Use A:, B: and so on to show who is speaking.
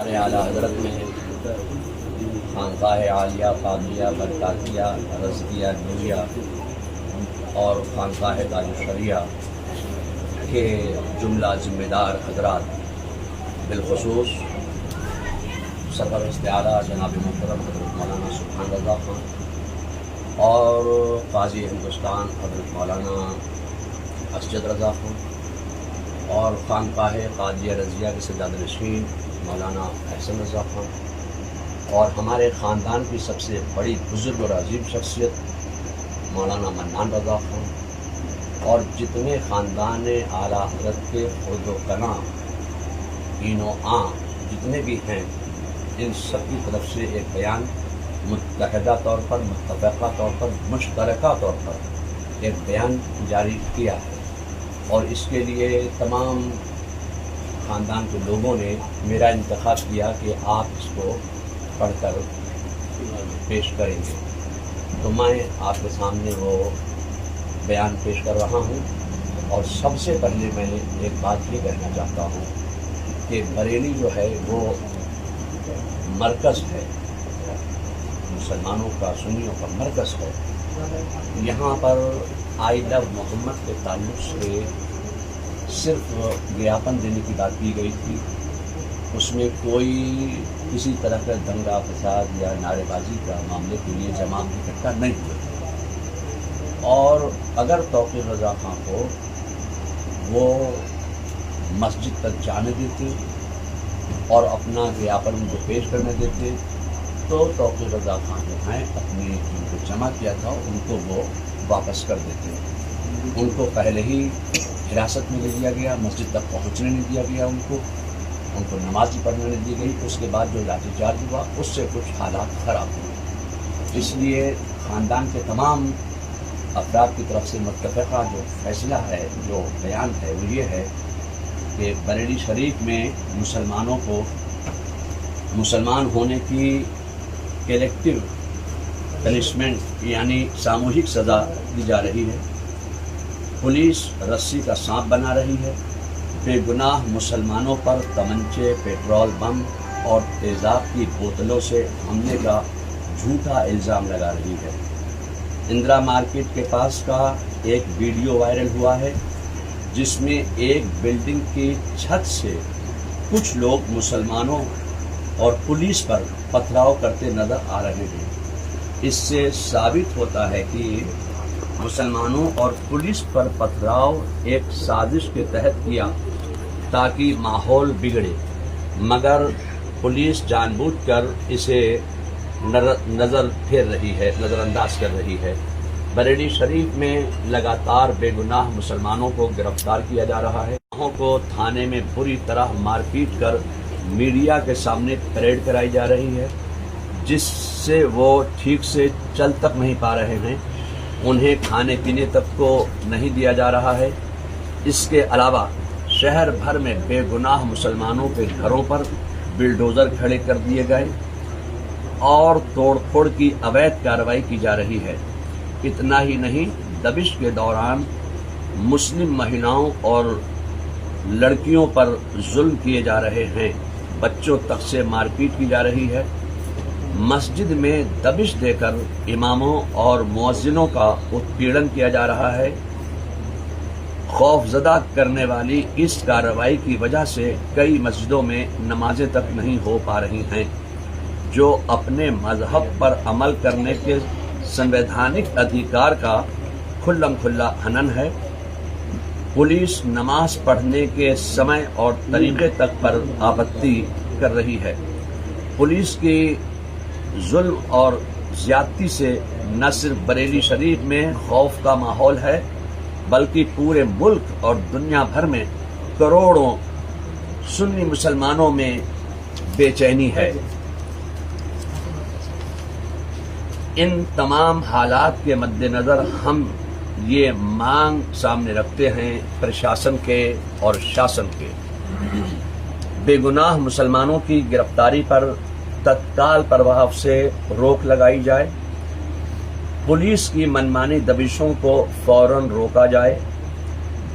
A: ہمارے اعلیٰ حضرت میں خانقاہ عالیہ قادریہ برکاتیہ رضویہ نوریہ اور خانقاہ تاج الشریعہ کے جملہ ذمہ دار حضرات، بالخصوص سرپرست اعلیٰ جناب محترم حضرت مولانا سبحان رضا خان اور قاضی ہندوستان حضرت مولانا اسجد رضا خان اور خانقاہ قادریہ رضویہ کے سجادہ نشین مولانا احسن رضا خان اور ہمارے خاندان کی سب سے بڑی بزرگ اور عظیم شخصیت مولانا منان رضا خان اور جتنے خاندان اعلیٰ حضرت کے خود و کنا این و آن جتنے بھی ہیں، ان سب کی طرف سے ایک بیان متحدہ طور پر، متفقہ طور پر، مشترکہ طور پر ایک بیان جاری کیا ہے، اور اس کے لیے تمام خاندان کے لوگوں نے میرا انتخاب کیا کہ آپ اس کو پڑھ کر پیش کریں گے، تو میں آپ کے سامنے وہ بیان پیش کر رہا ہوں۔ اور سب سے پہلے میں ایک بات یہ کہنا چاہتا ہوں کہ بریلی جو ہے وہ مرکز ہے، مسلمانوں کا، سنیوں کا مرکز ہے۔ یہاں پر آئی لو محمد کے تعلق سے صرف گیاپن دینے کی بات کی گئی تھی، اس میں کوئی کسی طرح کا دنگا فساد یا نعرے بازی کا معاملے کے لیے جماعت اکٹھا نہیں ہوئے، اور اگر توقیر رضا خان کو وہ مسجد تک جانے دیتے اور اپنا گیاپن ان کو پیش کرنے دیتے تو توقیر رضا خان جو ہیں اپنی ان کو جمع کیا تھا ان کو وہ واپس کر دیتے۔ ان کو پہلے ہی حراست میں لے لیا گیا، مسجد تک پہنچنے نہیں دیا گیا، ان کو نماز بھی پڑھنے نہیں دی گئی۔ اس کے بعد جو لاٹھی چارج ہوا اس سے کچھ حالات خراب ہوئے، اس لیے خاندان کے تمام افراد کی طرف سے متفقہ جو فیصلہ ہے، جو بیان ہے، وہ یہ ہے کہ بریلی شریف میں مسلمانوں کو مسلمان ہونے کی کلیکٹیو پنشمنٹ یعنی ساموہک سزا دی جا رہی ہے۔ پولیس رسی کا سانپ بنا رہی ہے، بے گناہ مسلمانوں پر تمنچے، پیٹرول بم اور تیزاب کی بوتلوں سے حملے کا جھوٹا الزام لگا رہی ہے۔ اندرا مارکیٹ کے پاس کا ایک ویڈیو وائرل ہوا ہے جس میں ایک بلڈنگ کی چھت سے کچھ لوگ مسلمانوں اور پولیس پر پتھراؤ کرتے نظر آ رہے ہیں۔ اس سے ثابت ہوتا ہے کہ مسلمانوں اور پولیس پر پتھراؤ ایک سازش کے تحت کیا تاکہ ماحول بگڑے، مگر پولیس جان بوجھ کر اسے نظر پھیر رہی ہے، نظر انداز کر رہی ہے۔ بریلی شریف میں لگاتار بے گناہ مسلمانوں کو گرفتار کیا جا رہا ہے، گناہوں کو تھانے میں بری طرح مار پیٹ کر میڈیا کے سامنے پریڈ کرائی جا رہی ہے، جس سے وہ ٹھیک سے چل تک نہیں پا رہے ہیں، انہیں کھانے پینے تک کو نہیں دیا جا رہا ہے۔ اس کے علاوہ شہر بھر میں بے گناہ مسلمانوں کے گھروں پر بلڈوزر کھڑے کر دیے گئے اور توڑ پھوڑ کی اویدھ کارروائی کی جا رہی ہے۔ اتنا ہی نہیں، دبش کے دوران مسلم مہیلاؤں اور لڑکیوں پر ظلم کیے جا رہے ہیں، بچوں تک سے مار پیٹ کی جا رہی ہے۔ مسجد میں دبش دے کر اماموں اور مؤذنوں کا اتپیڑن کیا جا رہا ہے۔ خوف زدہ کرنے والی اس کارروائی کی وجہ سے کئی مسجدوں میں نمازیں تک نہیں ہو پا رہی ہیں، جو اپنے مذہب پر عمل کرنے کے سنویدھانک ادھیکار کا کھلم کھلا ہنن ہے۔ پولیس نماز پڑھنے کے سمے اور طریقے تک پر آپتی کر رہی ہے۔ پولیس کی ظلم اور زیادتی سے نہ صرف بریلی شریف میں خوف کا ماحول ہے، بلکہ پورے ملک اور دنیا بھر میں کروڑوں سنی مسلمانوں میں بے چینی ہے۔ ان تمام حالات کے مد نظر ہم یہ مانگ سامنے رکھتے ہیں پرشاسن کے اور شاسن کے، بے گناہ مسلمانوں کی گرفتاری پر تتکال پربھاؤ سے روک لگائی جائے، پولیس کی منمانی دبشوں کو فوراً روکا جائے،